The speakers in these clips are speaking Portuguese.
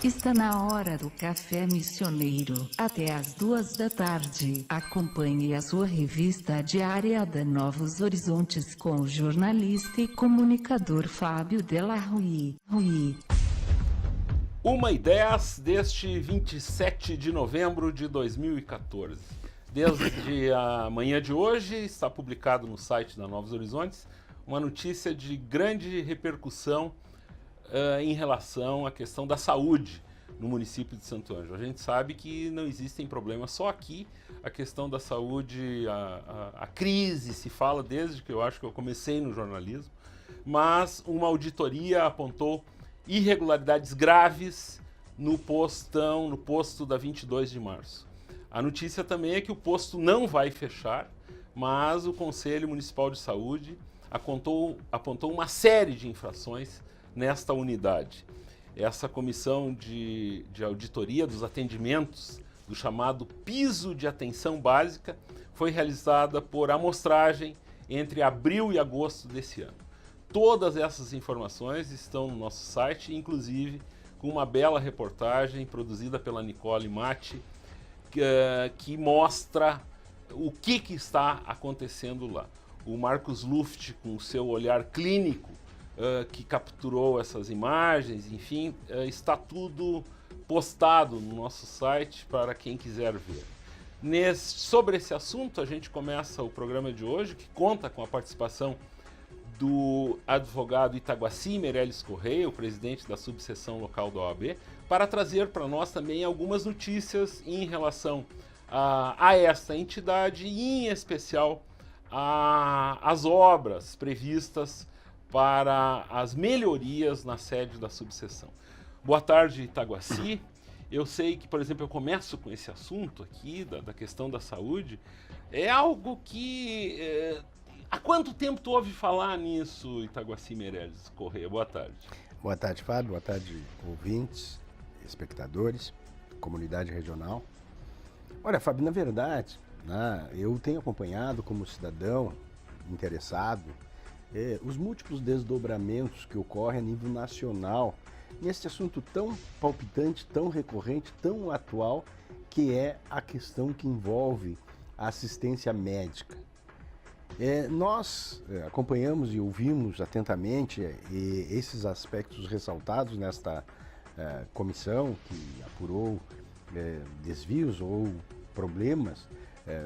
Está na hora do café missioneiro, até às 2 da tarde. Acompanhe a sua revista diária da Novos Horizontes com o jornalista e comunicador Fábio Della Rui. Uma e 10 deste 27 de novembro de 2014. Desde a manhã de hoje está publicado no site da Novos Horizontes uma notícia de grande repercussão em relação à questão da saúde no município de Santo Ângelo. A gente sabe que não existem problemas só aqui, a questão da saúde, a crise se fala desde que eu acho que eu comecei no jornalismo, mas uma auditoria apontou irregularidades graves no posto da 22 de março. A notícia também é que o posto não vai fechar, mas o Conselho Municipal de Saúde apontou uma série de infrações nesta unidade. Essa comissão de auditoria dos atendimentos do chamado piso de atenção básica foi realizada por amostragem entre abril e agosto desse ano. Todas essas informações estão no nosso site, inclusive com uma bela reportagem produzida pela Nicole Matti, que mostra o que está acontecendo lá. O Marcos Luft, com o seu olhar clínico, que capturou essas imagens, enfim, está tudo postado no nosso site para quem quiser ver. Sobre esse assunto, a gente começa o programa de hoje, que conta com a participação do advogado Itaguaci Meirelles Correia, o presidente da subseção local da OAB, para trazer para nós também algumas notícias em relação a esta entidade e, em especial, às obras previstas para as melhorias na sede da subseção. Boa tarde, Itaguaci. Eu sei que, por exemplo, eu começo com esse assunto aqui, da questão da saúde. É algo que... há quanto tempo tu ouve falar nisso, Itaguaci Meirelles Correia? Boa tarde. Boa tarde, Fábio. Boa tarde, ouvintes, espectadores, comunidade regional. Olha, Fábio, na verdade, eu tenho acompanhado como cidadão interessado os múltiplos desdobramentos que ocorrem a nível nacional nesse assunto tão palpitante, tão recorrente, tão atual, que é a questão que envolve a assistência médica. Nós acompanhamos e ouvimos atentamente esses aspectos ressaltados nesta comissão que apurou desvios ou problemas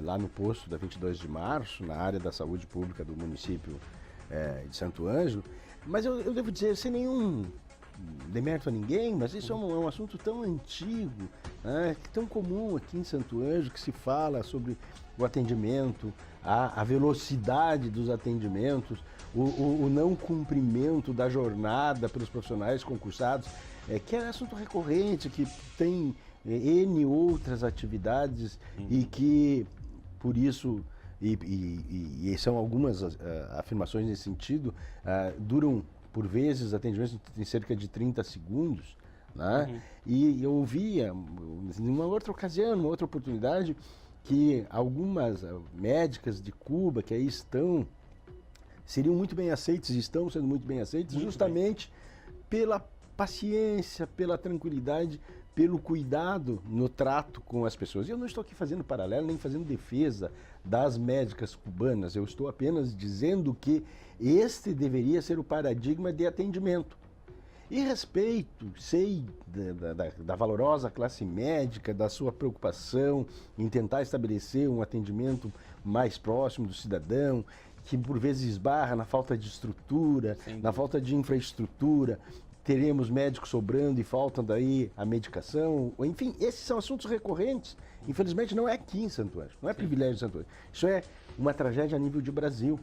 lá no posto da 22 de março, na área da saúde pública do município de Santo Ângelo, mas eu devo dizer, sem nenhum demérito a ninguém, mas isso é um assunto tão antigo, tão comum aqui em Santo Ângelo, que se fala sobre o atendimento, a velocidade dos atendimentos, o não cumprimento da jornada pelos profissionais concursados, que é assunto recorrente, que tem N outras atividades e que, por isso, e são algumas afirmações nesse sentido, duram, por vezes, atendimentos em cerca de 30 segundos, né? E eu ouvia, em uma outra ocasião, numa outra oportunidade, que algumas médicas de Cuba que aí seriam muito bem aceitas, estão sendo muito bem aceitas, justamente pela paciência, pela tranquilidade, pelo cuidado no trato com as pessoas. E eu não estou aqui fazendo paralelo, nem fazendo defesa das médicas cubanas, eu estou apenas dizendo que este deveria ser o paradigma de atendimento. E respeito, sei da valorosa classe médica, da sua preocupação em tentar estabelecer um atendimento mais próximo do cidadão, que por vezes esbarra na falta de estrutura, na falta de infraestrutura. Teremos médicos sobrando e falta daí a medicação, enfim, esses são assuntos recorrentes. Infelizmente não é aqui em Santo Ângelo, não é privilégio de Santo Ângelo. Isso é uma tragédia a nível de Brasil.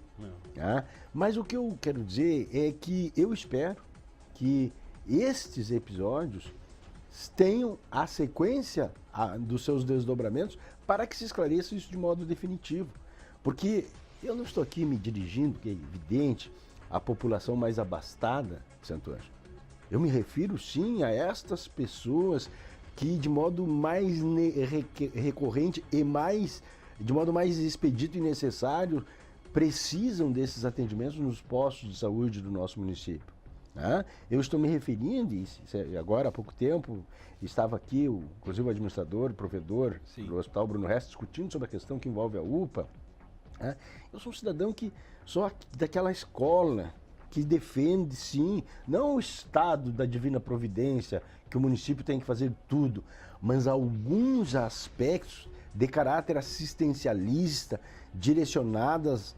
Tá? Mas o que eu quero dizer é que eu espero que estes episódios tenham a sequência dos seus desdobramentos para que se esclareça isso de modo definitivo. Porque eu não estou aqui me dirigindo, que é evidente, à população mais abastada de Santo Ângelo. Eu me refiro, sim, a estas pessoas que, de modo mais recorrente e de modo mais expedito e necessário, precisam desses atendimentos nos postos de saúde do nosso município. Né? Eu estou me referindo, e agora há pouco tempo, estava aqui, inclusive o administrador, o provedor do Hospital Bruno Reste, discutindo sobre a questão que envolve a UPA. Né? Eu sou um cidadão que sou daquela escola que defende, sim, não o estado da divina providência, que o município tem que fazer tudo, mas alguns aspectos de caráter assistencialista, direcionados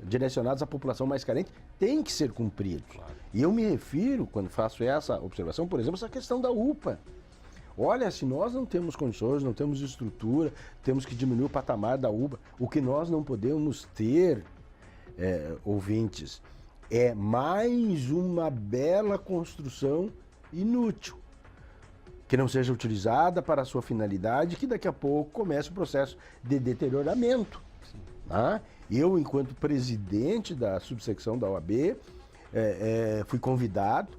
à população mais carente, têm que ser cumpridos. Claro. E eu me refiro, quando faço essa observação, por exemplo, essa questão da UPA. Olha, se nós não temos condições, não temos estrutura, temos que diminuir o patamar da UPA, o que nós não podemos ter, ouvintes, é mais uma bela construção inútil, que não seja utilizada para a sua finalidade, que daqui a pouco comece o processo de deterioramento. Tá? Eu, enquanto presidente da subsecção da OAB, fui convidado,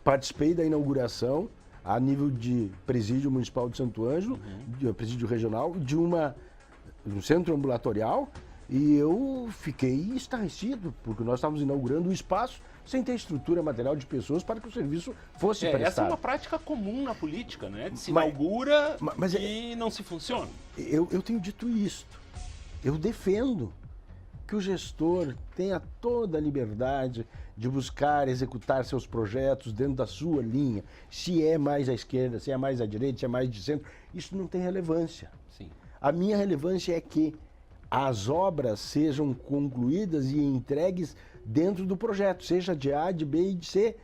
participei da inauguração a nível de presídio municipal de Santo Ângelo, de presídio regional, de um centro ambulatorial, e eu fiquei estarrecido, porque nós estávamos inaugurando o espaço sem ter estrutura material de pessoas para que o serviço fosse prestado. Essa é uma prática comum na política, né? De se inaugura e não se funciona. Eu tenho dito isto. Eu defendo que o gestor tenha toda a liberdade de buscar, executar seus projetos dentro da sua linha. Se é mais à esquerda, se é mais à direita, se é mais de centro, isso não tem relevância. Sim. A minha relevância é que as obras sejam concluídas e entregues dentro do projeto, seja de A, de B e de C.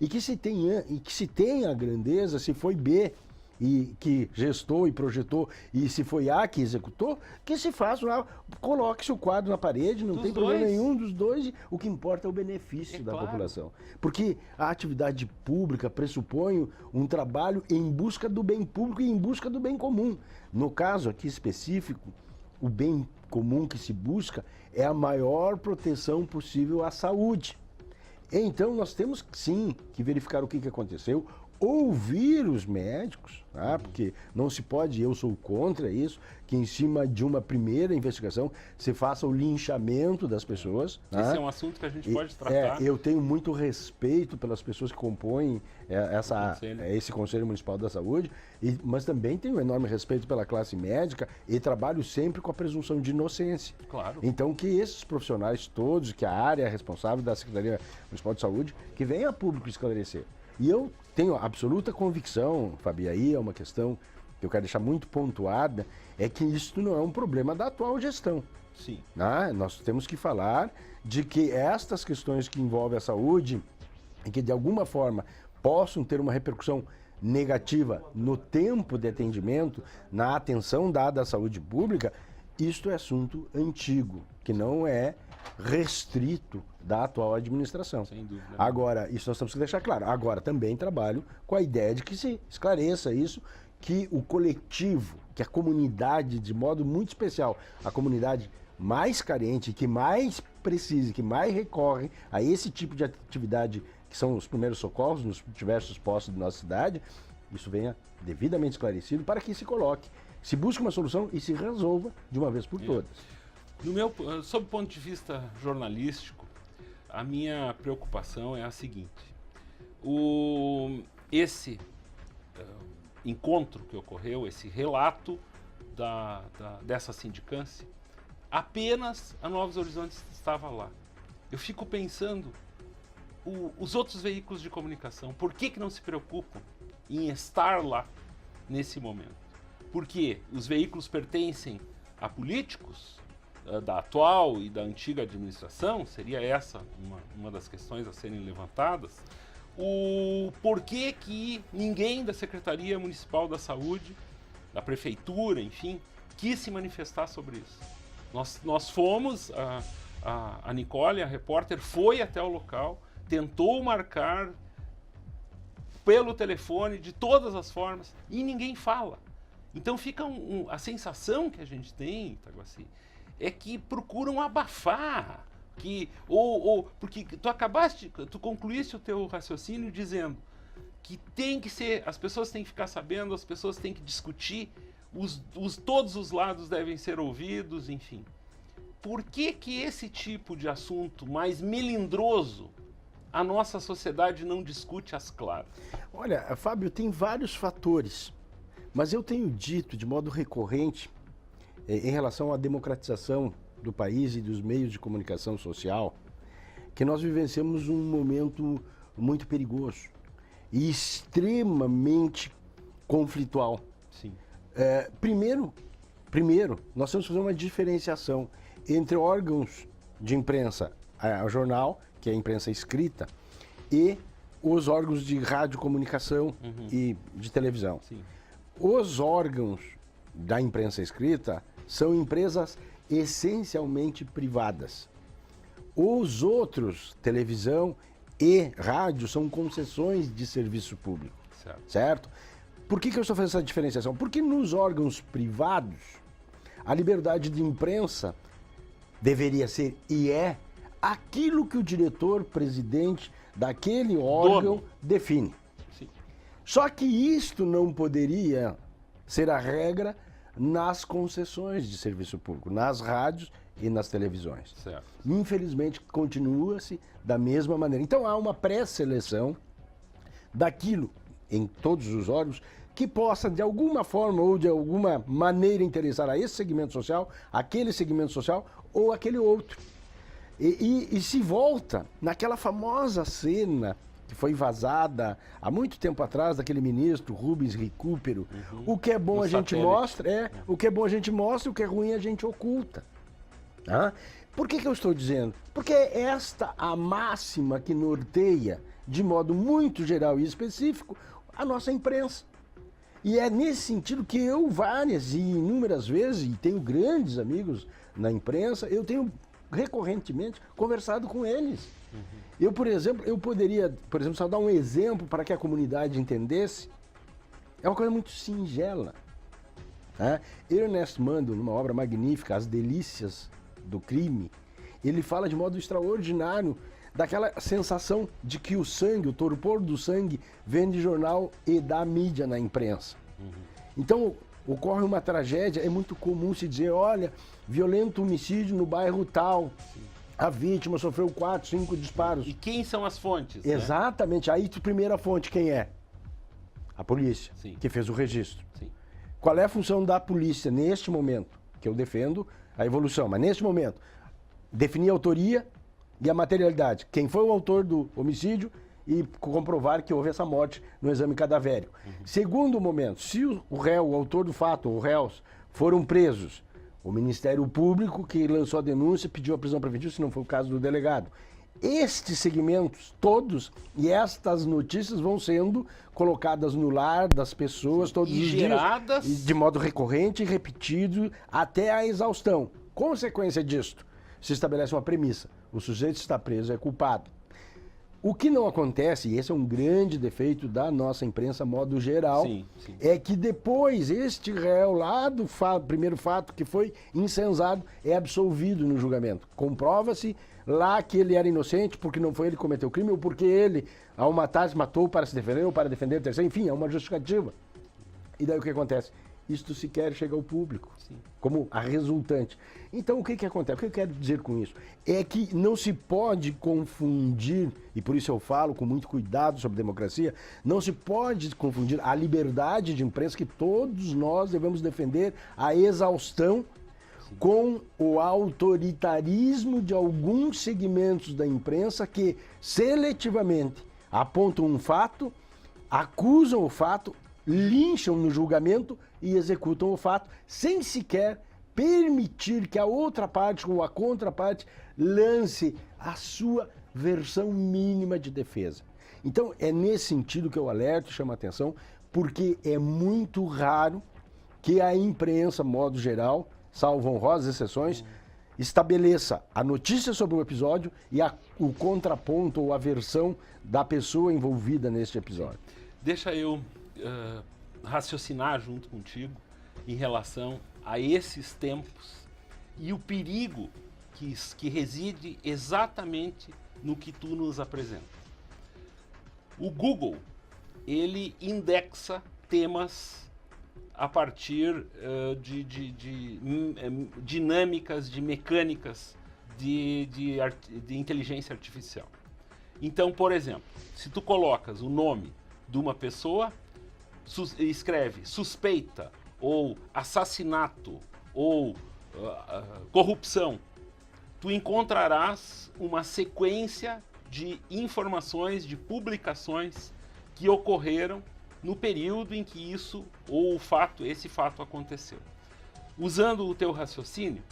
E que se tenha a grandeza, se foi B e que gestou e projetou, e se foi A que executou, que se faça lá, coloque-se o quadro na parede, não tem problema nenhum dos dois, o que importa é o benefício da população. Porque a atividade pública pressupõe um trabalho em busca do bem público e em busca do bem comum. No caso aqui específico, o bem comum que se busca é a maior proteção possível à saúde. Então nós temos sim que verificar o que aconteceu, ouvir os médicos, tá? Porque não se pode, eu sou contra isso, que em cima de uma primeira investigação se faça o linchamento das pessoas. Esse é um assunto que a gente pode tratar. Eu tenho muito respeito pelas pessoas que compõem esse Conselho Municipal da Saúde, mas também tenho um enorme respeito pela classe médica e trabalho sempre com a presunção de inocência. Claro. Então que esses profissionais todos, que a área responsável da Secretaria Municipal de Saúde, que venha a público esclarecer. E eu tenho absoluta convicção, Fabi, aí é uma questão que eu quero deixar muito pontuada, é que isso não é um problema da atual gestão. Sim. Né? Nós temos que falar de que estas questões que envolvem a saúde e que de alguma forma possam ter uma repercussão negativa no tempo de atendimento, na atenção dada à saúde pública, isto é assunto antigo, que não é restrito da atual administração. Sem dúvida. Agora, isso nós temos que deixar claro. Agora, também trabalho com a ideia de que se esclareça isso, que o coletivo, que a comunidade, de modo muito especial, a comunidade mais carente, que mais precisa, que mais recorre a esse tipo de atividade, que são os primeiros socorros nos diversos postos da nossa cidade, isso venha devidamente esclarecido para que se coloque, se busque uma solução e se resolva de uma vez por todas. Sob o ponto de vista jornalístico, a minha preocupação é a seguinte: esse encontro que ocorreu, esse relato dessa sindicância, apenas a Novos Horizontes estava lá. Eu fico pensando, os outros veículos de comunicação, por que não se preocupam em estar lá nesse momento? Porque os veículos pertencem a políticos da atual e da antiga administração, seria essa uma das questões a serem levantadas. O porquê que ninguém da Secretaria Municipal da Saúde, da Prefeitura, enfim, quis se manifestar sobre isso. Nós fomos, a Nicole, a repórter, foi até o local, tentou marcar pelo telefone, de todas as formas, e ninguém fala. Então fica a sensação que a gente tem, Itaguaci, é que procuram abafar, porque tu concluíste o teu raciocínio dizendo que tem que ser, as pessoas têm que ficar sabendo, as pessoas têm que discutir, todos os lados devem ser ouvidos, enfim. Por que esse tipo de assunto mais melindroso a nossa sociedade não discute às claras? Olha, Fábio, tem vários fatores, mas eu tenho dito de modo recorrente, em relação à democratização do país e dos meios de comunicação social, que nós vivenciamos um momento muito perigoso e extremamente conflitual. Sim. Primeiro, nós temos que fazer uma diferenciação entre órgãos de imprensa, o jornal, que é a imprensa escrita, e os órgãos de radiocomunicação e de televisão. Sim. Os órgãos da imprensa escrita são empresas essencialmente privadas. Os outros, televisão e rádio, são concessões de serviço público. Certo? Por que eu estou fazendo essa diferenciação? Porque nos órgãos privados, a liberdade de imprensa deveria ser e é aquilo que o diretor-presidente daquele órgão define. Sim. Só que isto não poderia ser a regra nas concessões de serviço público, nas rádios e nas televisões. Certo. Infelizmente, continua-se da mesma maneira. Então, há uma pré-seleção daquilo, em todos os órgãos, que possa, de alguma forma ou de alguma maneira, interessar a esse segmento social, aquele segmento social ou aquele outro. E se volta naquela famosa cena que foi vazada há muito tempo atrás, daquele ministro Rubens Recupero. O que é bom a gente mostra, o que é bom a gente mostra, o que é ruim a gente oculta. Por que eu estou dizendo? Porque é esta a máxima que norteia, de modo muito geral e específico, a nossa imprensa. E é nesse sentido que eu várias e inúmeras vezes, e tenho grandes amigos na imprensa, eu tenho recorrentemente conversado com eles. Eu, por exemplo, poderia, só dar um exemplo para que a comunidade entendesse. É uma coisa muito singela. Ernest Mandel, numa obra magnífica, As Delícias do Crime, ele fala de modo extraordinário daquela sensação de que o sangue, o torpor do sangue, vem de jornal e da mídia na imprensa. Então, ocorre uma tragédia, é muito comum se dizer, olha, violento homicídio no bairro tal, a vítima sofreu 4, 5 disparos. E quem são as fontes? Exatamente, aí a primeira fonte quem é? A polícia, Sim. que fez o registro. Sim. Qual é a função da polícia neste momento? Que eu defendo a evolução, mas neste momento, definir a autoria e a materialidade. Quem foi o autor do homicídio e comprovar que houve essa morte no exame cadavérico. Segundo momento, se o réu, o autor do fato, ou réus, foram presos, o Ministério Público, que lançou a denúncia, pediu a prisão preventiva, se não foi o caso do delegado. Estes segmentos todos e estas notícias vão sendo colocadas no lar das pessoas todos os geradas dias, de modo recorrente e repetido até a exaustão. Consequência disto, se estabelece uma premissa: o sujeito está preso, é culpado. O que não acontece, e esse é um grande defeito da nossa imprensa, modo geral, é que depois este réu lá do primeiro fato que foi incensado é absolvido no julgamento. Comprova-se lá que ele era inocente porque não foi ele que cometeu o crime ou porque ele, ao matar, se matou para se defender ou para defender o terceiro. Enfim, é uma justificativa. E daí o que acontece? Isto sequer chega ao público, como a resultante. Então, o que acontece? O que eu quero dizer com isso? É que não se pode confundir, e por isso eu falo com muito cuidado sobre democracia, não se pode confundir a liberdade de imprensa, que todos nós devemos defender a exaustão, com o autoritarismo de alguns segmentos da imprensa que seletivamente apontam um fato, acusam o fato, lincham no julgamento e executam o fato, sem sequer permitir que a outra parte ou a contraparte lance a sua versão mínima de defesa. Então, é nesse sentido que eu alerto e chamo a atenção, porque é muito raro que a imprensa, modo geral, salvo honrosas exceções, estabeleça a notícia sobre o episódio e o contraponto ou a versão da pessoa envolvida neste episódio. Deixa eu raciocinar junto contigo em relação a esses tempos e o perigo que reside exatamente no que tu nos apresenta. O Google, ele indexa temas a partir de dinâmicas, de mecânicas de inteligência artificial. Então, por exemplo, se tu colocas o nome de uma pessoa, escreve suspeita, ou assassinato, ou corrupção, tu encontrarás uma sequência de informações, de publicações que ocorreram no período em que isso ou esse fato aconteceu. Usando o teu raciocínio,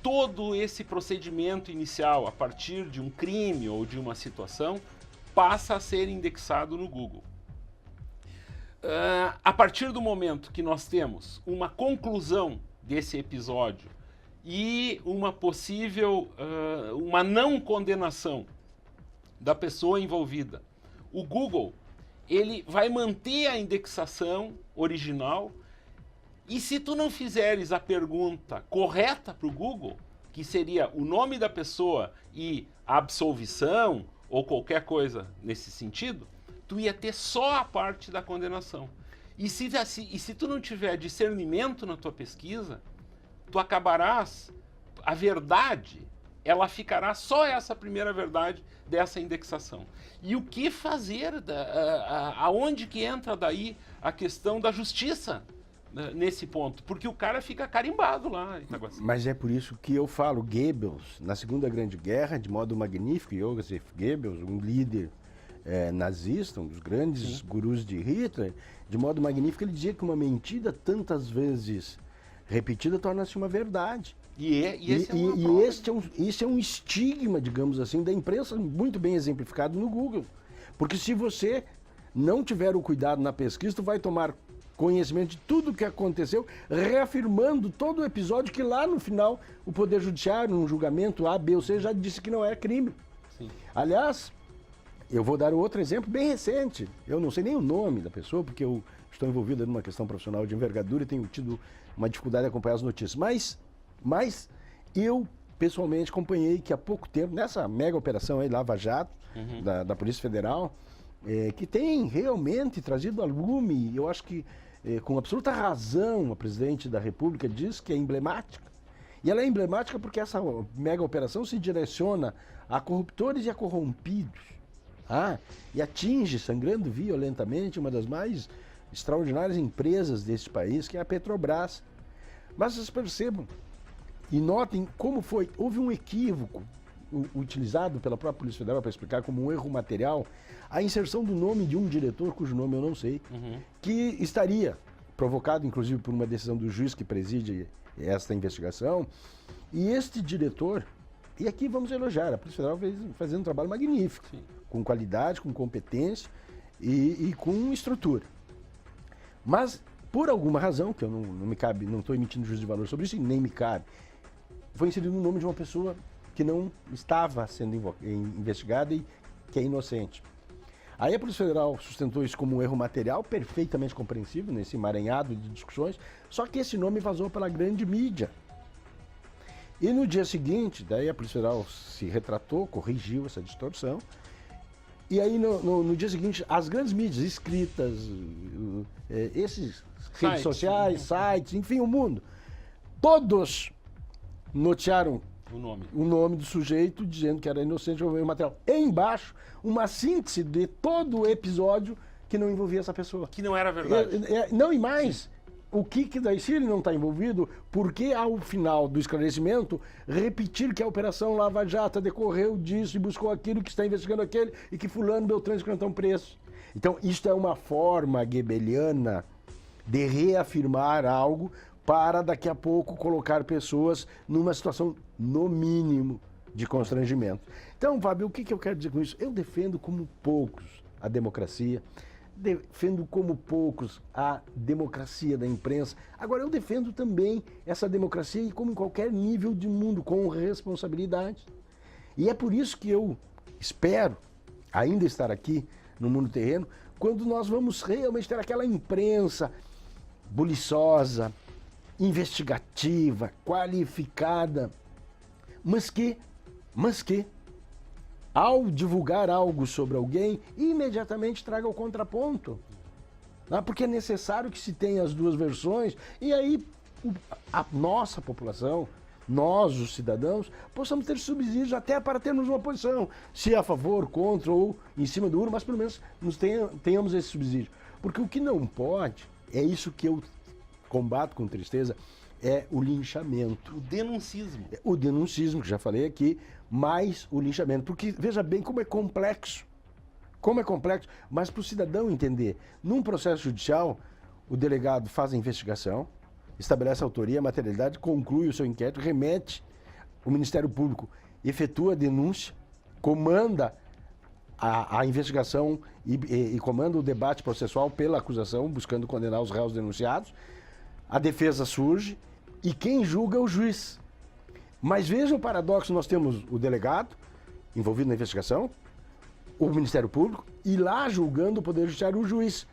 todo esse procedimento inicial, a partir de um crime ou de uma situação, passa a ser indexado no Google. A partir do momento que nós temos uma conclusão desse episódio e uma possível, uma não condenação da pessoa envolvida, o Google ele vai manter a indexação original, e se tu não fizeres a pergunta correta para o Google, que seria o nome da pessoa e a absolvição ou qualquer coisa nesse sentido, tu ia ter só a parte da condenação. E se tu não tiver discernimento na tua pesquisa, tu acabarás, a verdade, ela ficará só essa primeira verdade dessa indexação. E o que fazer, aonde que entra daí a questão da justiça nesse ponto? Porque o cara fica carimbado lá em Itaguaci. Mas é por isso que eu falo, Goebbels, na Segunda Grande Guerra, de modo magnífico, Joseph Goebbels, um líder nazista, um dos grandes gurus de Hitler, de modo magnífico, ele dizia que uma mentira tantas vezes repetida torna-se uma verdade. Esse é um estigma, digamos assim, da imprensa muito bem exemplificado no Google. Porque se você não tiver o cuidado na pesquisa, tu vai tomar conhecimento de tudo o que aconteceu, reafirmando todo o episódio que lá no final o Poder Judiciário, num julgamento A, B ou C, já disse que não é crime. Sim. Aliás, eu vou dar outro exemplo bem recente. Eu não sei nem o nome da pessoa, porque eu estou envolvido numa questão profissional de envergadura e tenho tido uma dificuldade de acompanhar as notícias. Mas eu, pessoalmente, acompanhei que há pouco tempo, nessa mega operação aí, Lava Jato, da Polícia Federal, que tem realmente trazido a lume, eu acho que com absoluta razão, a presidente da República diz que é emblemática. E ela é emblemática porque essa mega operação se direciona a corruptores e a corrompidos. E atinge, sangrando violentamente, uma das mais extraordinárias empresas deste país, que é a Petrobras. Mas vocês percebam e notem como houve um equívoco utilizado pela própria Polícia Federal para explicar como um erro material a inserção do nome de um diretor, cujo nome eu não sei, que estaria provocado inclusive por uma decisão do juiz que preside esta investigação. E este diretor, e aqui vamos elogiar, a Polícia Federal fazendo um trabalho magnífico, com qualidade, com competência e com estrutura. Mas, por alguma razão, que eu não me cabe, não estou emitindo juízo de valor sobre isso e nem me cabe, foi inserido o nome de uma pessoa que não estava sendo investigada e que é inocente. Aí a Polícia Federal sustentou isso como um erro material, perfeitamente compreensível nesse emaranhado de discussões, só que esse nome vazou pela grande mídia. E no dia seguinte, daí a Polícia Federal se retratou, corrigiu essa distorção, e aí no dia seguinte as grandes mídias escritas, esses redes sociais, sites, enfim, o mundo, todos noticiaram o nome do sujeito, dizendo que era inocente, envolvendo material. E embaixo, uma síntese de todo o episódio que não envolvia essa pessoa. Que não era verdade. Não, e mais, o que daí, se ele não está envolvido, por que ao final do esclarecimento repetir que a Operação Lava Jato decorreu disso e buscou aquilo, que está investigando aquele e que fulano, Beltrano e Cantão preso? Então, isto é uma forma goebbeliana de reafirmar algo para daqui a pouco colocar pessoas numa situação, no mínimo, de constrangimento. Então, Fábio, o que eu quero dizer com isso? Eu defendo como poucos a democracia, defendo como poucos a democracia da imprensa. Agora, eu defendo também essa democracia, e como em qualquer nível de mundo, com responsabilidade. E é por isso que eu espero ainda estar aqui no Mundo Terreno, quando nós vamos realmente ter aquela imprensa buliçosa, investigativa, qualificada, mas que, ao divulgar algo sobre alguém, imediatamente traga o contraponto. Porque é necessário que se tenha as duas versões, e aí a nossa população, nós, os cidadãos, possamos ter subsídios até para termos uma posição, se a favor, contra ou em cima do muro, mas pelo menos tenhamos esse subsídio. Porque o que não pode, é isso que eu combato com tristeza, é o linchamento. O denuncismo. O denuncismo, que já falei aqui, mais o linchamento. Porque veja bem como é complexo. Como é complexo, mas para o cidadão entender, num processo judicial, o delegado faz a investigação, estabelece a autoria, a materialidade, conclui o seu inquérito, remete, o Ministério Público efetua a denúncia, comanda a investigação e comanda o debate processual pela acusação, buscando condenar os réus denunciados, a defesa surge e quem julga é o juiz. Mas veja o paradoxo, nós temos o delegado envolvido na investigação, o Ministério Público, e lá julgando o Poder Judiciário o juiz.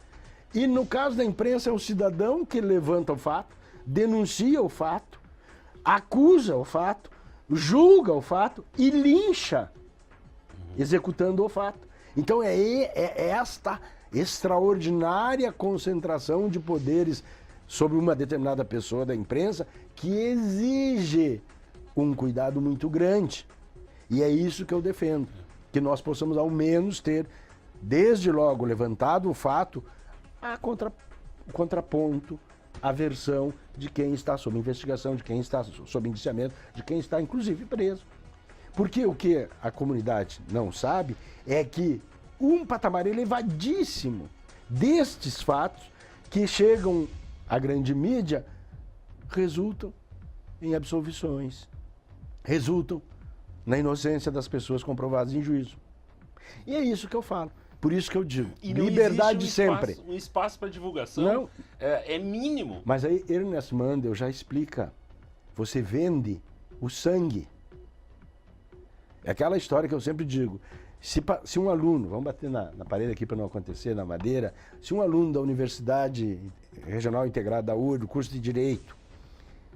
E no caso da imprensa é o cidadão que levanta o fato, denuncia o fato, acusa o fato, julga o fato e lincha, executando o fato. Então é esta extraordinária concentração de poderes sobre uma determinada pessoa da imprensa que exige um cuidado muito grande. E é isso que eu defendo. Que nós possamos ao menos ter, desde logo levantado o fato, o contraponto, a versão de quem está sob investigação, de quem está sob indiciamento, de quem está inclusive preso. Porque o que a comunidade não sabe é que um patamar elevadíssimo destes fatos que chegam à grande mídia resultam em absolvições, resultam na inocência das pessoas comprovadas em juízo. E é isso que eu falo. Por isso que eu digo, e não liberdade existe sempre. Um espaço para divulgação Não. É mínimo. Mas aí Ernest Mandel já explica. Você vende o sangue. É aquela história que eu sempre digo. Se um aluno, vamos bater na parede aqui para não acontecer, na madeira, se um aluno da Universidade Regional Integrada da URGS, do curso de Direito,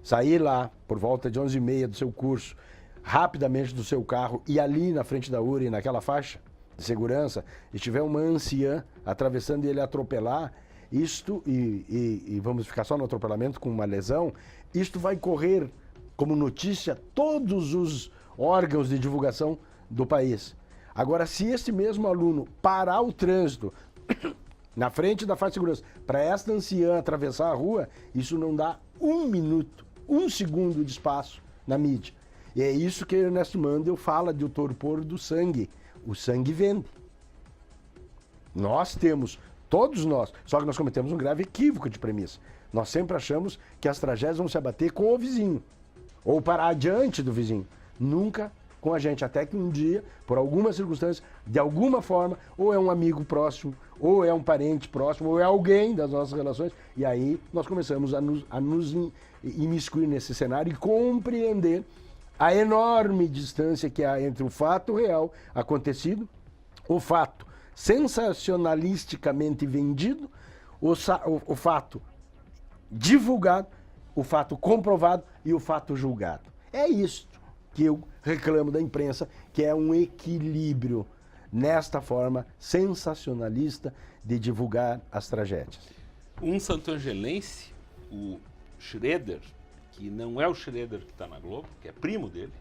sair lá por volta de 11h30 do seu curso, rapidamente do seu carro e ali na frente da URI, naquela faixa de segurança, e tiver uma anciã atravessando e ele atropelar, isto, e vamos ficar só no atropelamento com uma lesão, isto vai correr como notícia todos os órgãos de divulgação do país. Agora, se este mesmo aluno parar o trânsito na frente da faixa de segurança para esta anciã atravessar a rua, isso não dá 1 minuto, 1 segundo de espaço na mídia. E é isso que Ernest Mandel fala do torpor do sangue. O sangue vende. Nós temos, todos nós, só que nós cometemos um grave equívoco de premissa. Nós sempre achamos que as tragédias vão se abater com o vizinho, ou parar adiante do vizinho. Nunca com a gente, até que um dia, por alguma circunstância, de alguma forma, ou é um amigo próximo, ou é um parente próximo, ou é alguém das nossas relações, e aí nós começamos a nos imiscuir nesse cenário e compreender a enorme distância que há entre o fato real acontecido, o fato sensacionalisticamente vendido, o fato divulgado, o fato comprovado e o fato julgado. É isso que eu reclamo da imprensa, que é um equilíbrio nesta forma sensacionalista de divulgar as tragédias. Um santangelense, o Schroeder, que não é o Schroeder que está na Globo, que é primo dele,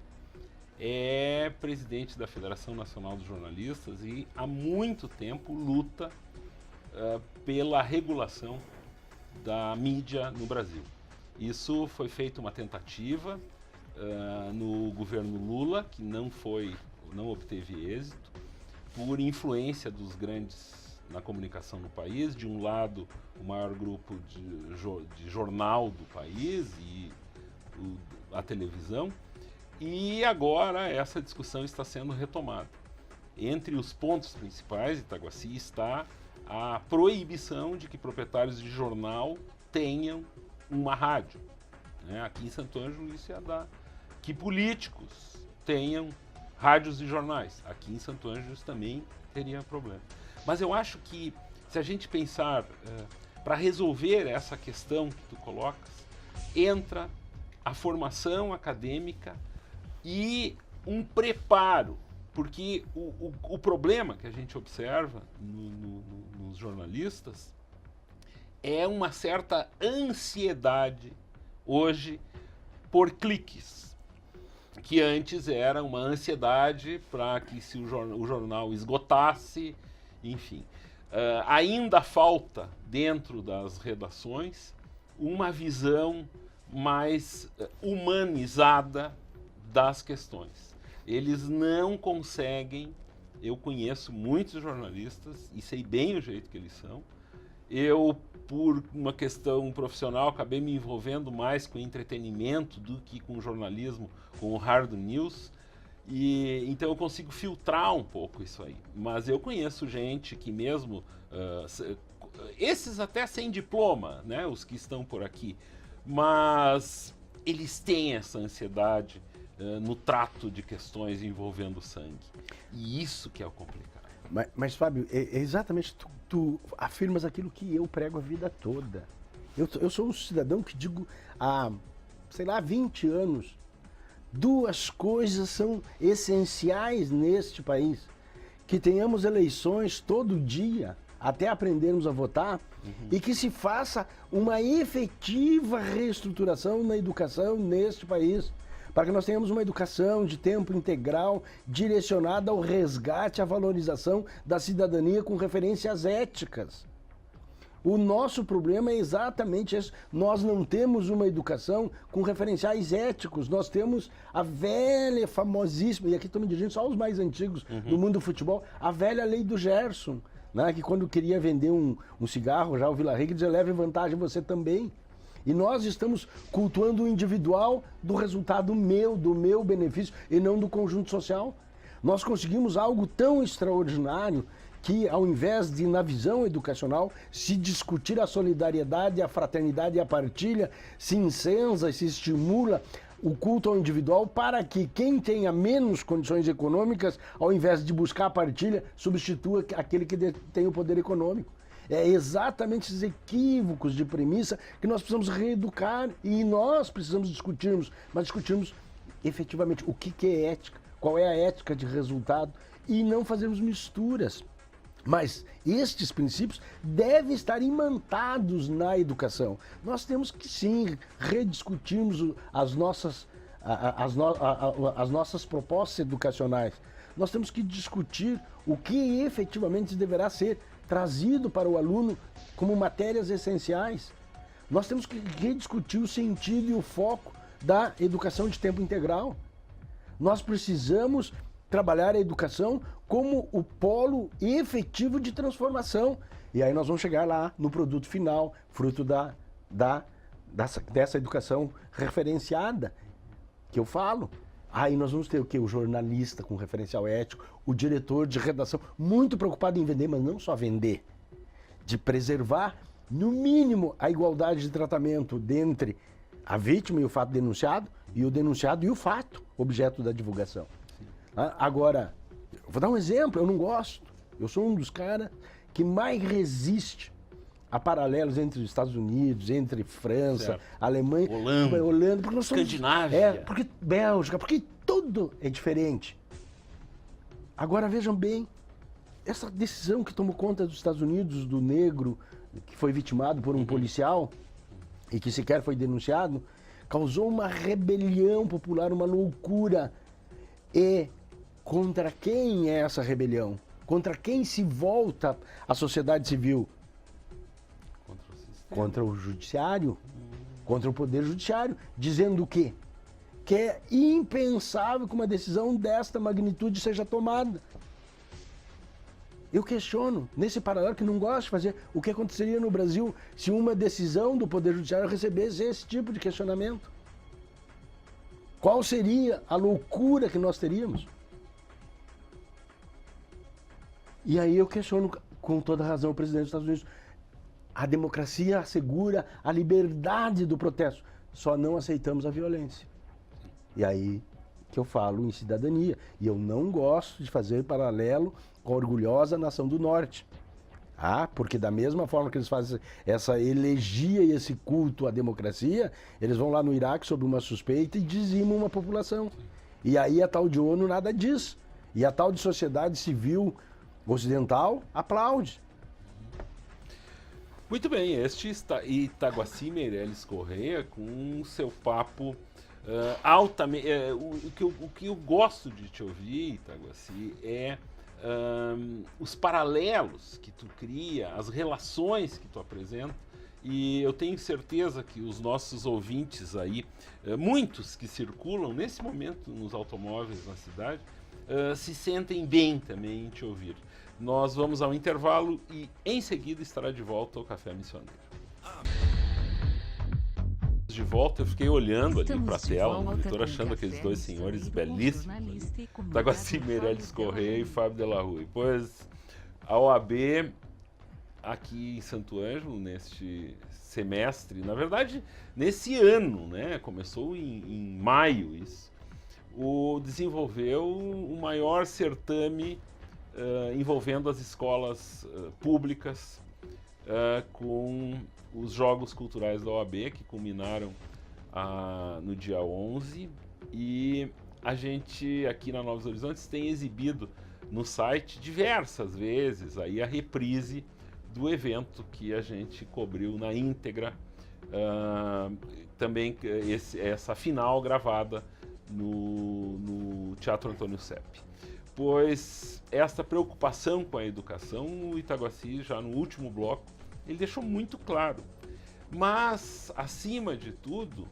é presidente da Federação Nacional dos Jornalistas e há muito tempo luta pela regulação da mídia no Brasil. Isso foi feita uma tentativa no governo Lula, que não obteve êxito, por influência dos grandes na comunicação no país. De um lado, o maior grupo de jornal do país e a televisão, e agora essa discussão está sendo retomada. Entre os pontos principais, Itaguaci, está a proibição de que proprietários de jornal tenham uma rádio. Aqui em Santo Ângelo isso ia dar. Que políticos tenham rádios e jornais. Aqui em Santo Ângelo isso também teria problema. Mas eu acho que, se a gente pensar para resolver essa questão que tu colocas, entra a formação acadêmica e um preparo, porque o problema que a gente observa nos jornalistas é uma certa ansiedade hoje por cliques. que antes era uma ansiedade para que se o jornal esgotasse, enfim. Ainda falta, dentro das redações, uma visão mais humanizada das questões. Eles não conseguem, eu conheço muitos jornalistas e sei bem o jeito que eles são. Eu, por uma questão profissional, acabei me envolvendo mais com entretenimento do que com jornalismo, com o hard news, e então eu consigo filtrar um pouco isso aí. Mas eu conheço gente que mesmo, esses até sem diploma, né, os que estão por aqui, mas eles têm essa ansiedade no trato de questões envolvendo sangue. E isso que é o complicado. Mas Fábio, é exatamente, tu afirmas aquilo que eu prego a vida toda. Eu sou um cidadão que digo há, sei lá, 20 anos, duas coisas são essenciais neste país. Que tenhamos eleições todo dia, até aprendermos a votar, e que se faça uma efetiva reestruturação na educação neste país, para que nós tenhamos uma educação de tempo integral direcionada ao resgate, à valorização da cidadania com referências éticas. O nosso problema é exatamente esse. Nós não temos uma educação com referenciais éticos. Nós temos a velha, famosíssima, e aqui estou me dirigindo só aos mais antigos do mundo do futebol, a velha lei do Gerson, né, que quando queria vender um cigarro, já o Vila Rica dizia, leve vantagem você também. E nós estamos cultuando o individual do resultado meu, do meu benefício, e não do conjunto social. Nós conseguimos algo tão extraordinário que, ao invés de, na visão educacional, se discutir a solidariedade, a fraternidade e a partilha, se incensa e se estimula o culto ao individual para que quem tenha menos condições econômicas, ao invés de buscar a partilha, substitua aquele que tem o poder econômico. É exatamente esses equívocos de premissa que nós precisamos reeducar e nós precisamos discutirmos, mas discutirmos efetivamente o que é ética, qual é a ética de resultado e não fazermos misturas. Mas estes princípios devem estar imantados na educação. Nós temos que sim rediscutirmos as nossas propostas educacionais. Nós temos que discutir o que efetivamente deverá ser trazido para o aluno como matérias essenciais. Nós temos que rediscutir o sentido e o foco da educação de tempo integral. Nós precisamos trabalhar a educação como o polo efetivo de transformação. E aí nós vamos chegar lá no produto final, fruto dessa educação referenciada que eu falo. Aí nós vamos ter o quê? O jornalista com referencial ético, o diretor de redação, muito preocupado em vender, mas não só vender, de preservar, no mínimo, a igualdade de tratamento entre a vítima e o fato denunciado, e o denunciado e o fato, objeto da divulgação. Agora, eu vou dar um exemplo, eu não gosto. Eu sou um dos caras que mais resiste a paralelos entre os Estados Unidos, entre França, certo, Alemanha, Holanda, porque nós somos, Escandinávia, porque Bélgica, porque tudo é diferente. Agora vejam bem, essa decisão que tomou conta dos Estados Unidos, do negro que foi vitimado por um policial e que sequer foi denunciado, causou uma rebelião popular, uma loucura. E contra quem é essa rebelião? Contra quem se volta a sociedade civil? Contra o judiciário, contra o poder judiciário, dizendo o quê? Que é impensável que uma decisão desta magnitude seja tomada. Eu questiono, nesse paralelo que não gosto de fazer, o que aconteceria no Brasil se uma decisão do poder judiciário recebesse esse tipo de questionamento? Qual seria a loucura que nós teríamos? E aí eu questiono com toda razão o presidente dos Estados Unidos. A democracia assegura a liberdade do protesto, só não aceitamos a violência. E aí que eu falo em cidadania. E eu não gosto de fazer paralelo com a orgulhosa nação do Norte. Porque da mesma forma que eles fazem essa elegia e esse culto à democracia, eles vão lá no Iraque sob uma suspeita e dizimam uma população. E aí a tal de ONU nada diz. E a tal de sociedade civil ocidental aplaude. Muito bem, este Itaguaci Meireles Correia com seu papo altamente. O que eu gosto de te ouvir, Itaguaci, é os paralelos que tu cria, as relações que tu apresenta. E eu tenho certeza que os nossos ouvintes aí, muitos que circulam nesse momento nos automóveis na cidade, se sentem bem também em te ouvir. Nós vamos ao intervalo e em seguida estará de volta o Café Missioneiro. De volta, eu fiquei olhando ali para a tela, no monitor, achando aqueles dois senhores belíssimos. Itaguaci Meirelles Correia e Fábio de la Rue. Pois a OAB aqui em Santo Ângelo, neste semestre, na verdade, nesse ano, né? Começou em maio isso, desenvolveu o maior certame envolvendo as escolas públicas com os Jogos Culturais da OAB, que culminaram no dia 11, e a gente aqui na Novos Horizontes tem exibido no site diversas vezes aí a reprise do evento que a gente cobriu na íntegra, também essa final gravada no Teatro Antônio Sepp. Pois esta preocupação com a educação, o Itaguaci, já no último bloco, ele deixou muito claro. Mas, acima de tudo,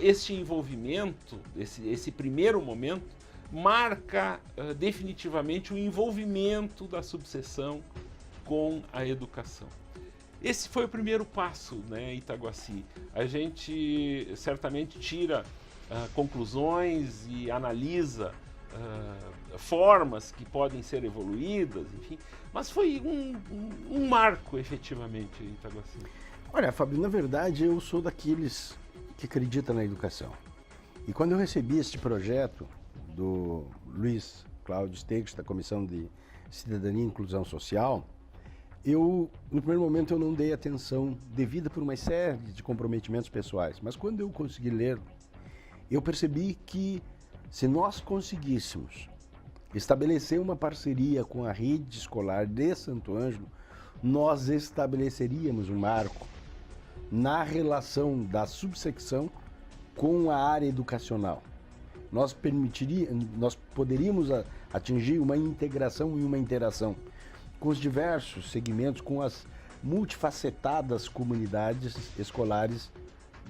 este envolvimento, esse primeiro momento, marca definitivamente o envolvimento da subseção com a educação. Esse foi o primeiro passo, né, Itaguaci. A gente certamente tira conclusões e analisa formas que podem ser evoluídas, enfim, mas foi um marco, efetivamente, Itaguaci. Olha, Fábio, na verdade eu sou daqueles que acreditam na educação. E quando eu recebi este projeto do Luiz Cláudio Esteves, da Comissão de Cidadania e Inclusão Social, no primeiro momento eu não dei atenção devida por uma série de comprometimentos pessoais, mas quando eu consegui ler, eu percebi que se nós conseguíssemos estabelecer uma parceria com a rede escolar de Santo Ângelo, nós estabeleceríamos um marco na relação da subsecção com a área educacional. Nós poderíamos atingir uma integração e uma interação com os diversos segmentos, com as multifacetadas comunidades escolares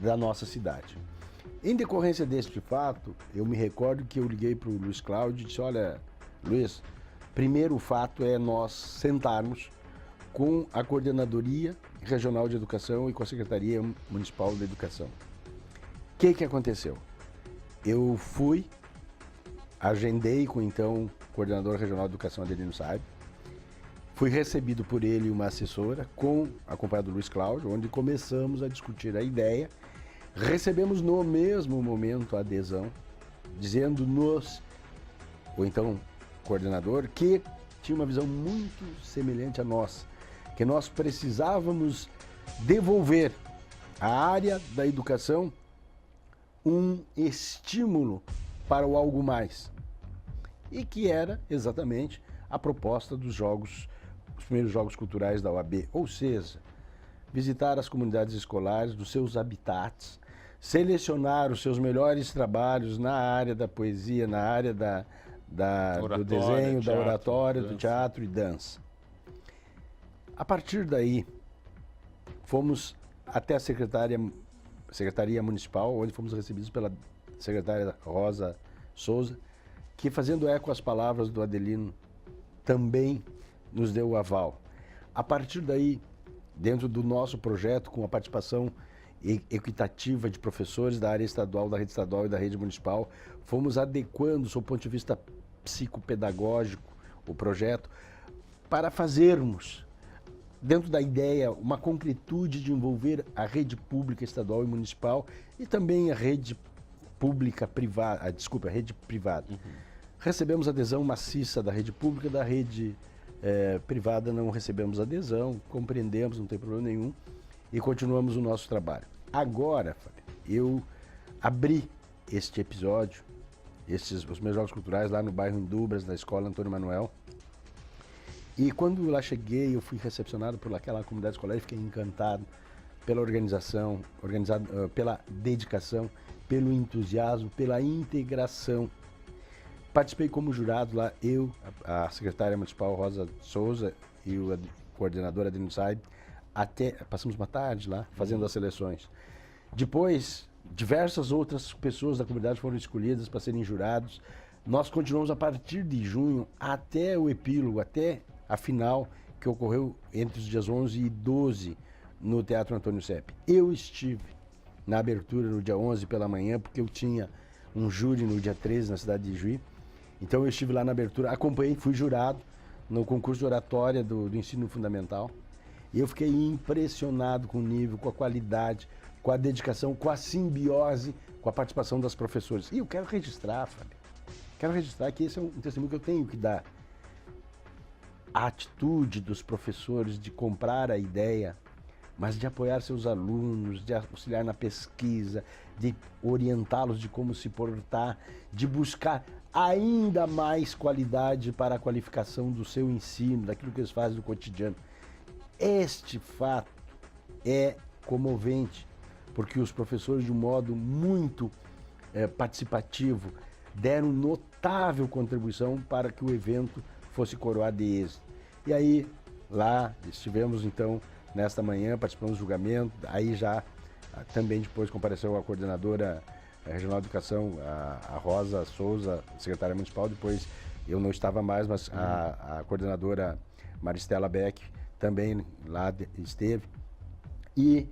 da nossa cidade. Em decorrência deste fato, eu me recordo que eu liguei para o Luiz Cláudio e disse: olha, Luiz, primeiro fato é nós sentarmos com a Coordenadoria Regional de Educação e com a Secretaria Municipal da Educação. O que aconteceu? Eu agendei com então o Coordenador Regional de Educação, Adelino Saib, fui recebido por ele e uma assessora, acompanhado do Luiz Cláudio, onde começamos a discutir a ideia. Recebemos no mesmo momento a adesão, dizendo-nos, ou então coordenador, que tinha uma visão muito semelhante à nossa, que nós precisávamos devolver à área da educação um estímulo para o algo mais. E que era exatamente a proposta dos primeiros Jogos Culturais da OAB, ou seja, visitar as comunidades escolares dos seus habitats, selecionar os seus melhores trabalhos na área da poesia, na área do desenho, da oratória, do teatro e dança. A partir daí, fomos até a Secretaria Municipal, onde fomos recebidos pela secretária Rosa Souza, que, fazendo eco às palavras do Adelino, também nos deu o aval. A partir daí, dentro do nosso projeto, com a participação equitativa de professores da área estadual, da rede estadual e da rede municipal, fomos adequando, sob o ponto de vista psicopedagógico, o projeto, para fazermos, dentro da ideia, uma concretude de envolver a rede pública estadual e municipal e também a rede pública privada, a rede privada. Uhum. Recebemos adesão maciça da rede pública, da rede privada não recebemos adesão, compreendemos, não tem problema nenhum, e continuamos o nosso trabalho. Agora, Fábio, eu abri este episódio, os meus Jogos Culturais lá no bairro Indubras, da Escola Antônio Manuel, e quando lá cheguei, eu fui recepcionado por aquela comunidade escolar e fiquei encantado pela organização, pela dedicação pelo entusiasmo, pela integração. Participei como jurado lá, eu, a secretária municipal Rosa Souza e o coordenador Adriano Saib, passamos uma tarde lá fazendo as seleções. Depois, diversas outras pessoas da comunidade foram escolhidas para serem jurados. Nós continuamos a partir de junho até o epílogo, até a final, que ocorreu entre os dias 11 e 12 no Teatro Antônio Sepp. Eu estive na abertura no dia 11 pela manhã, porque eu tinha um júri no dia 13 na cidade de Juí. Então eu estive lá na abertura, acompanhei, fui jurado no concurso de oratória do ensino fundamental. E eu fiquei impressionado com o nível, com a qualidade, com a dedicação, com a simbiose, com a participação das professoras. E eu quero registrar, Fábio, que esse é um testemunho que eu tenho que dar. A atitude dos professores de comprar a ideia, mas de apoiar seus alunos, de auxiliar na pesquisa, de orientá-los de como se portar, de buscar ainda mais qualidade para a qualificação do seu ensino, daquilo que eles fazem no cotidiano. Este fato é comovente, porque os professores, de um modo muito participativo, deram notável contribuição para que o evento fosse coroado de êxito. E aí, lá estivemos então, nesta manhã, participamos do julgamento, aí já também depois compareceu a coordenadora regional de educação, a Rosa Souza, secretária municipal, depois eu não estava mais, mas a coordenadora Maristela Beck também lá esteve. E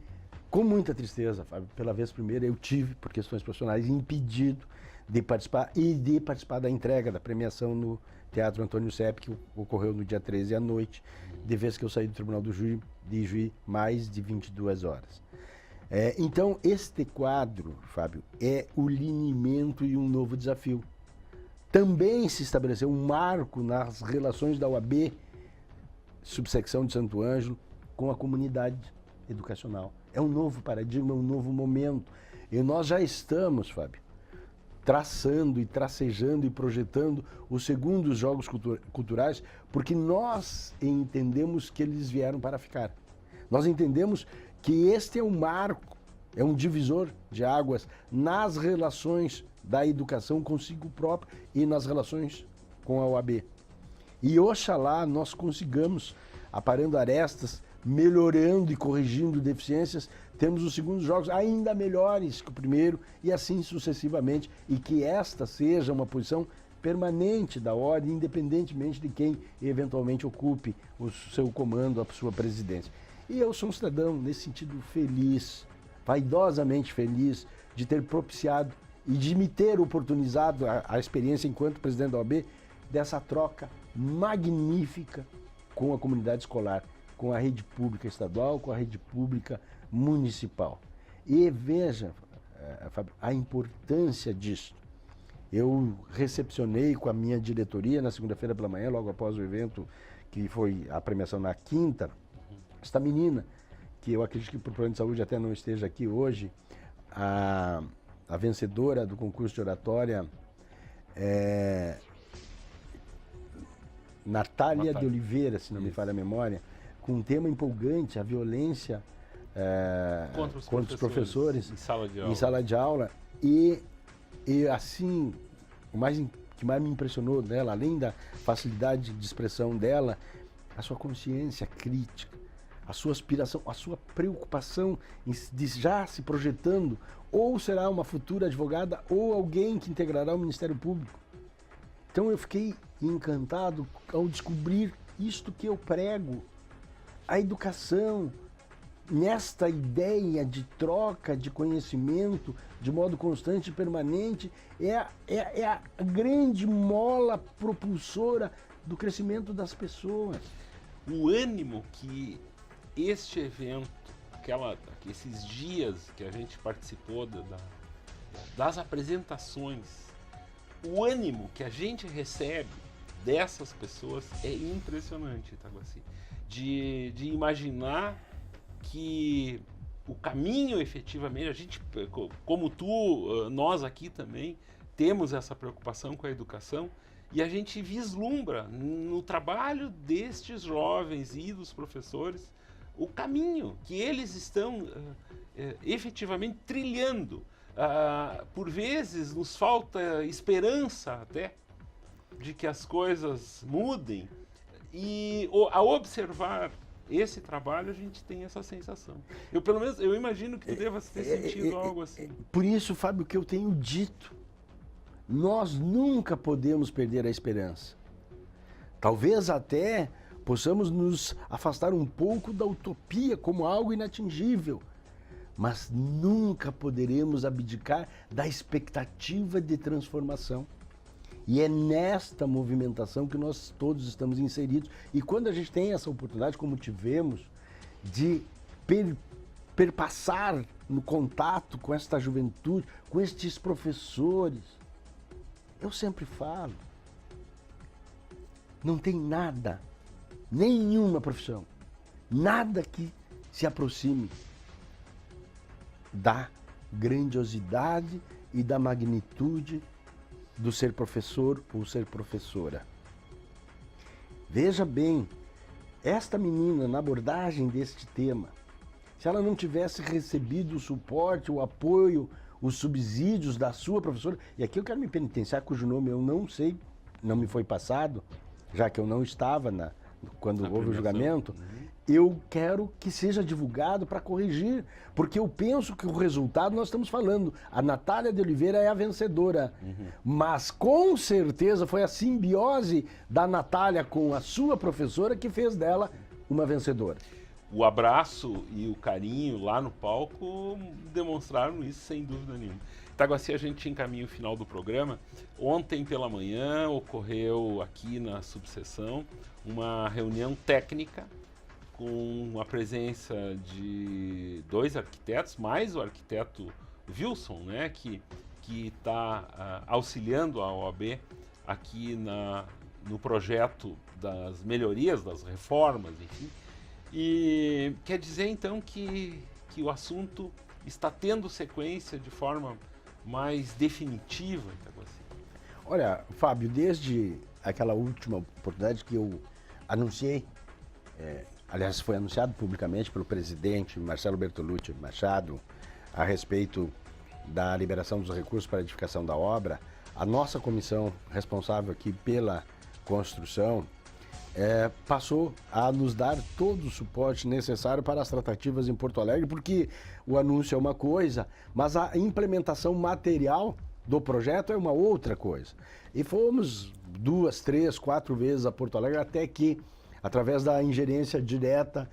com muita tristeza, Fábio, pela vez primeira eu tive, por questões profissionais, impedido de participar da entrega da premiação no Teatro Antônio Sepp, que ocorreu no dia 13 à noite, de vez que eu saí do Tribunal do Júri de Juí mais de 22 horas. Então, este quadro, Fábio, é o linimento e um novo desafio. Também se estabeleceu um marco nas relações da UAB, subsecção de Santo Ângelo, com a comunidade educacional. É um novo paradigma, um novo momento. E nós já estamos, Fábio, traçando e tracejando e projetando os segundos Jogos Culturais, porque nós entendemos que eles vieram para ficar. Nós entendemos que este é um marco, é um divisor de águas nas relações da educação consigo própria e nas relações com a UAB. E oxalá nós consigamos, aparando arestas, melhorando e corrigindo deficiências, temos os segundos jogos ainda melhores que o primeiro e assim sucessivamente, e que esta seja uma posição permanente da ordem, independentemente de quem eventualmente ocupe o seu comando, a sua presidência. E eu sou um cidadão, nesse sentido, feliz, vaidosamente feliz, de ter propiciado e de me ter oportunizado a experiência enquanto presidente da OAB dessa troca magnífica com a comunidade escolar, com a rede pública estadual, com a rede pública municipal. E veja, Fábio, a importância disso. Eu recepcionei com a minha diretoria na segunda-feira pela manhã, logo após o evento, que foi a premiação na quinta, esta menina, que eu acredito que por problema de saúde até não esteja aqui hoje, a vencedora do concurso de oratória, Natália de Oliveira, se não me falha a memória, com um tema empolgante, a violência contra os professores em sala de aula. E assim, que mais me impressionou dela, além da facilidade de expressão dela, a sua consciência crítica, a sua aspiração, a sua preocupação de já se projetando, ou será uma futura advogada ou alguém que integrará o Ministério Público. Então eu fiquei encantado ao descobrir isto que eu prego, a educação, nesta ideia de troca de conhecimento de modo constante e permanente, é a grande mola propulsora do crescimento das pessoas. O ânimo que este evento, esses dias que a gente participou das apresentações, o ânimo que a gente recebe dessas pessoas é impressionante, Itaguaci. De imaginar que o caminho efetivamente, a gente, como tu, nós aqui também, temos essa preocupação com a educação e a gente vislumbra no trabalho destes jovens e dos professores o caminho que eles estão efetivamente trilhando por vezes nos falta esperança até de que as coisas mudem, e ao observar esse trabalho a gente tem essa sensação. Eu pelo menos eu imagino que tu deva ter sentido algo assim. Por isso, Fábio, que eu tenho dito, nós nunca podemos perder a esperança. Talvez até possamos nos afastar um pouco da utopia como algo inatingível, mas nunca poderemos abdicar da expectativa de transformação. E é nesta movimentação que nós todos estamos inseridos. E quando a gente tem essa oportunidade, como tivemos, de perpassar no contato com esta juventude, com estes professores, eu sempre falo, não tem nada, nenhuma profissão, nada que se aproxime da grandiosidade e da magnitude do ser professor ou ser professora. Veja bem, esta menina, na abordagem deste tema, se ela não tivesse recebido o suporte, o apoio, os subsídios da sua professora, e aqui eu quero me penitenciar, cujo nome eu não sei, não me foi passado, já que eu não estava quando houve o julgamento, eu quero que seja divulgado para corrigir, porque eu penso que o resultado, nós estamos falando, a Natália de Oliveira é a vencedora, mas com certeza foi a simbiose da Natália com a sua professora que fez dela uma vencedora. O abraço e o carinho lá no palco demonstraram isso sem dúvida nenhuma. Itaguaci, a gente encaminha o final do programa. Ontem pela manhã ocorreu aqui na subseção uma reunião técnica com a presença de 2 arquitetos, mais o arquiteto Wilson, né, que está auxiliando a OAB aqui no projeto das melhorias, das reformas, enfim. E quer dizer então que o assunto está tendo sequência de forma mais definitiva em Itaguaci. Olha, Fábio, desde aquela última oportunidade que eu anunciei, aliás, foi anunciado publicamente pelo presidente Marcelo Bertolucci Machado a respeito da liberação dos recursos para a edificação da obra, a nossa comissão responsável aqui pela construção passou a nos dar todo o suporte necessário para as tratativas em Porto Alegre, porque o anúncio é uma coisa, mas a implementação material do projeto é uma outra coisa. E fomos 2, 3, 4 vezes a Porto Alegre até que, através da ingerência direta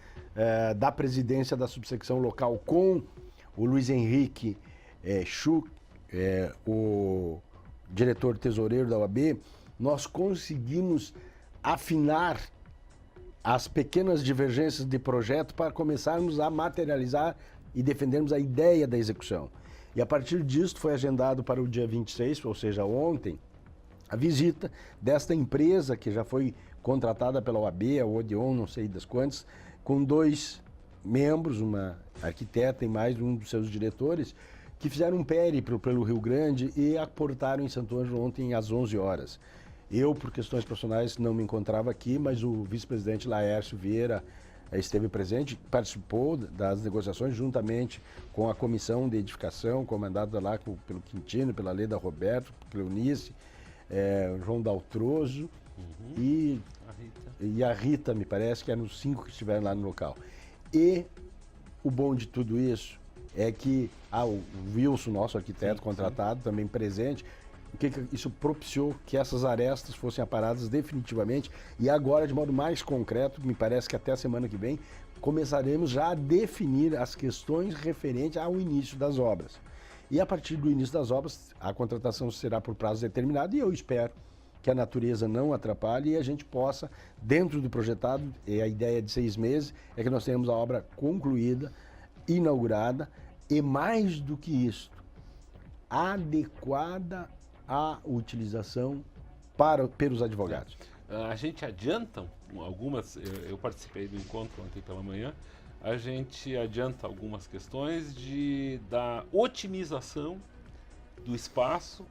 da presidência da subsecção local com o Luiz Henrique Schuch, o diretor tesoureiro da OAB, nós conseguimos afinar as pequenas divergências de projeto para começarmos a materializar e defendermos a ideia da execução. E a partir disso foi agendado para o dia 26, ou seja, ontem, a visita desta empresa que já foi contratada pela OAB, a Odeon, não sei das quantas, com 2 membros, uma arquiteta e mais um dos seus diretores, que fizeram um périplo pelo Rio Grande e aportaram em Santo Ângelo ontem às 11 horas. Eu, por questões profissionais, não me encontrava aqui, mas o vice-presidente Laércio Vieira esteve presente, participou das negociações juntamente com a comissão de edificação, comandada lá pelo Quintino, pela Leda Roberto, Cleonice, João Daltroso e a Rita, me parece, que eram os 5 que estiveram lá no local. E o bom de tudo isso é que o Wilson, nosso arquiteto contratado, também presente, o que isso propiciou que essas arestas fossem aparadas definitivamente, e agora, de modo mais concreto, me parece que até a semana que vem, começaremos já a definir as questões referentes ao início das obras. E a partir do início das obras, a contratação será por prazo determinado, e eu espero que a natureza não atrapalhe e a gente possa, dentro do projetado, a ideia de 6 meses, é que nós tenhamos a obra concluída, inaugurada, e mais do que isso, adequada à utilização pelos advogados. A gente adianta algumas, eu participei do encontro ontem pela manhã, a gente adianta algumas questões da otimização do espaço,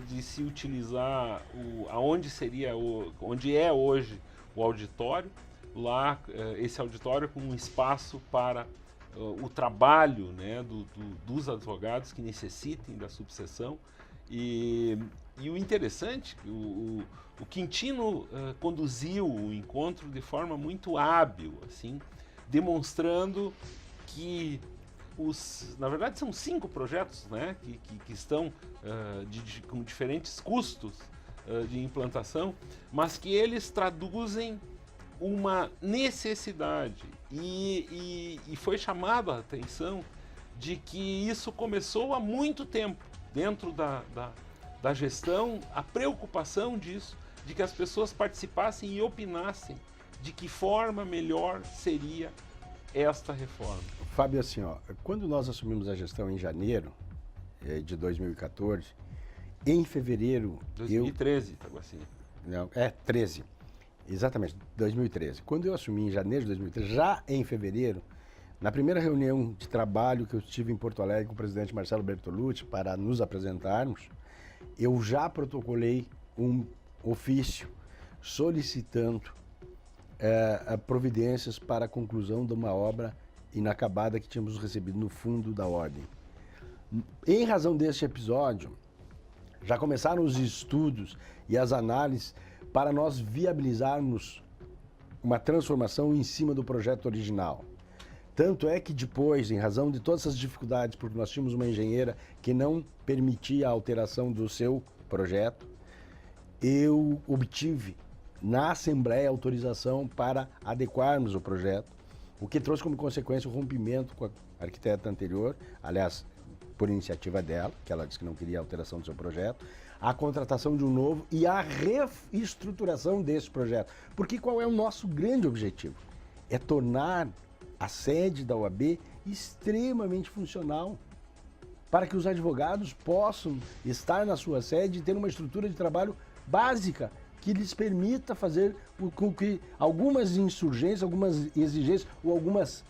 de se utilizar onde é hoje o auditório, lá esse auditório com um espaço para o trabalho, né, dos advogados que necessitem da subseção. E o interessante, o Quintino conduziu o encontro de forma muito hábil, assim, demonstrando que na verdade são 5 projetos, né, que estão com diferentes custos de implantação, mas que eles traduzem uma necessidade e foi chamado a atenção de que isso começou há muito tempo dentro da gestão, a preocupação disso, de que as pessoas participassem e opinassem de que forma melhor seria esta reforma. Fábio, assim, quando nós assumimos a gestão em janeiro de 2014, em fevereiro... 2013, Taguacini. Não, 13. Exatamente, 2013. Quando eu assumi em janeiro de 2013, já em fevereiro, na primeira reunião de trabalho que eu tive em Porto Alegre com o presidente Marcelo Bertolucci para nos apresentarmos, eu já protocolei um ofício solicitando providências para a conclusão de uma obra inacabada que tínhamos recebido no fundo da ordem. Em razão deste episódio, já começaram os estudos e as análises para nós viabilizarmos uma transformação em cima do projeto original. Tanto é que depois, em razão de todas essas dificuldades, porque nós tínhamos uma engenheira que não permitia a alteração do seu projeto, eu obtive na Assembleia autorização para adequarmos o projeto, o que trouxe como consequência o rompimento com a arquiteta anterior, aliás, por iniciativa dela, que ela disse que não queria alteração do seu projeto, a contratação de um novo e a reestruturação desse projeto. Porque qual é o nosso grande objetivo? É tornar a sede da OAB extremamente funcional, para que os advogados possam estar na sua sede e ter uma estrutura de trabalho básica que lhes permita fazer com que algumas insurgências, algumas exigências ou algumas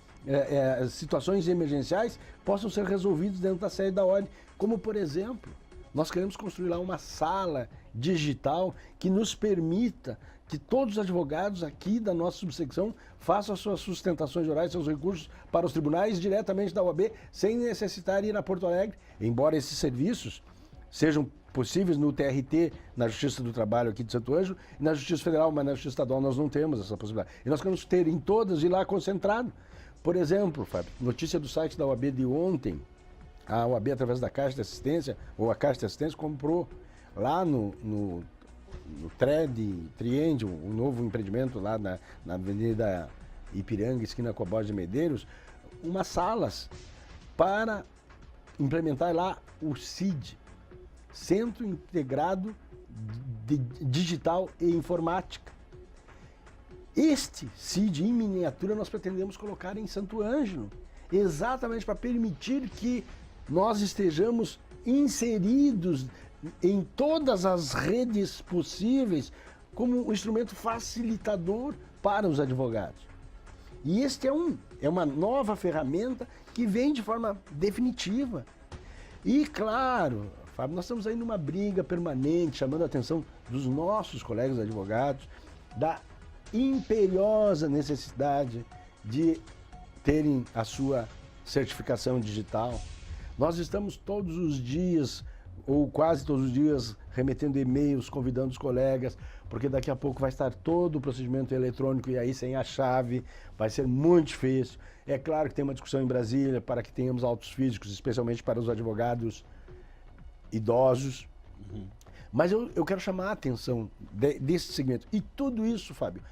situações emergenciais possam ser resolvidas dentro da sede da ordem. Como, por exemplo, nós queremos construir lá uma sala digital que nos permita que todos os advogados aqui da nossa subsecção façam as suas sustentações orais, seus recursos para os tribunais diretamente da OAB, sem necessitar ir a Porto Alegre, embora esses serviços sejam possíveis no TRT, na Justiça do Trabalho aqui de Santo Ângelo, e na Justiça Federal, mas na Justiça Estadual nós não temos essa possibilidade. E nós queremos ter em todas e lá concentrado. Por exemplo, Fábio, notícia do site da OAB de ontem, a OAB, através da Caixa de Assistência, ou a Caixa de Assistência, comprou lá no Triende, um novo empreendimento lá na Avenida Ipiranga, esquina com a Borges de Medeiros, umas salas para implementar lá o CID, Centro Integrado Digital e Informática. Este CID em miniatura nós pretendemos colocar em Santo Ângelo, exatamente para permitir que nós estejamos inseridos em todas as redes possíveis como um instrumento facilitador para os advogados. E este é uma nova ferramenta que vem de forma definitiva. E claro, Fábio, nós estamos aí numa briga permanente, chamando a atenção dos nossos colegas advogados, da imperiosa necessidade de terem a sua certificação digital. Nós estamos todos os dias, ou quase todos os dias, remetendo e-mails, convidando os colegas, porque daqui a pouco vai estar todo o procedimento eletrônico e aí sem a chave, vai ser muito difícil. É claro que tem uma discussão em Brasília para que tenhamos autos físicos, especialmente para os advogados idosos. Mas eu quero chamar a atenção desse segmento. E tudo isso, Fábio,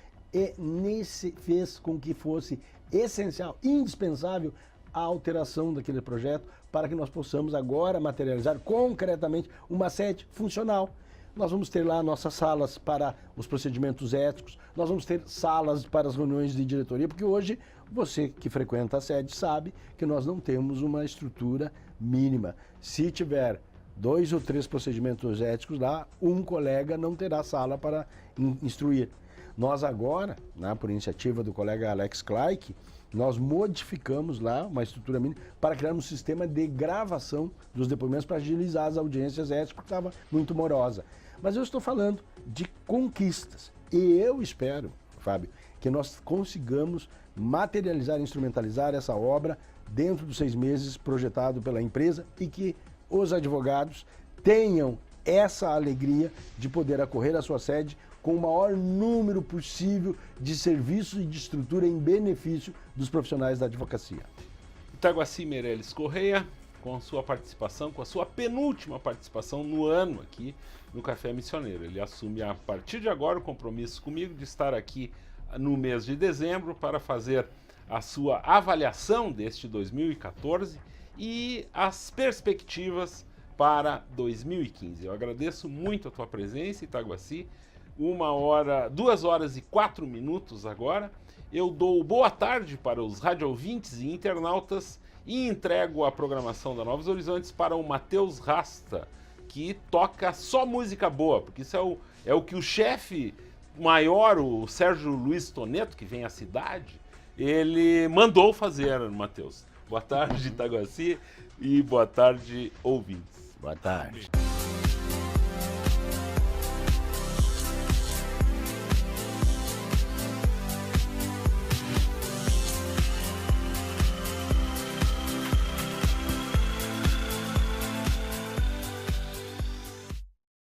fez com que fosse essencial, indispensável, a alteração daquele projeto para que nós possamos agora materializar concretamente uma sede funcional. Nós vamos ter lá nossas salas para os procedimentos éticos, nós vamos ter salas para as reuniões de diretoria, porque hoje você que frequenta a sede sabe que nós não temos uma estrutura mínima. Se tiver 2 ou 3 procedimentos éticos lá, um colega não terá sala para instruir. Nós agora, por iniciativa do colega Alex Kleik, nós modificamos lá uma estrutura mínima para criar um sistema de gravação dos depoimentos para agilizar as audiências éticas, porque estava muito morosa. Mas eu estou falando de conquistas. E eu espero, Fábio, que nós consigamos materializar e instrumentalizar essa obra dentro dos 6 meses projetado pela empresa e que os advogados tenham essa alegria de poder acorrer à sua sede com o maior número possível de serviços e de estrutura em benefício dos profissionais da advocacia. Itaguaci Meirelles Correia, com sua participação, com a sua penúltima participação no ano aqui no Café Missioneiro. Ele assume a partir de agora o compromisso comigo de estar aqui no mês de dezembro para fazer a sua avaliação deste 2014 e as perspectivas para 2015. Eu agradeço muito a tua presença, Itaguaci. 2 horas e 4 minutos agora. Eu dou boa tarde para os radioouvintes e internautas e entrego a programação da Novos Horizontes para o Matheus Rasta, que toca só música boa, porque isso é o que o chefe maior, o Sérgio Luiz Toneto, que vem à cidade, ele mandou fazer, Matheus. Boa tarde, Itaguaci, e boa tarde, ouvintes. Boa tarde.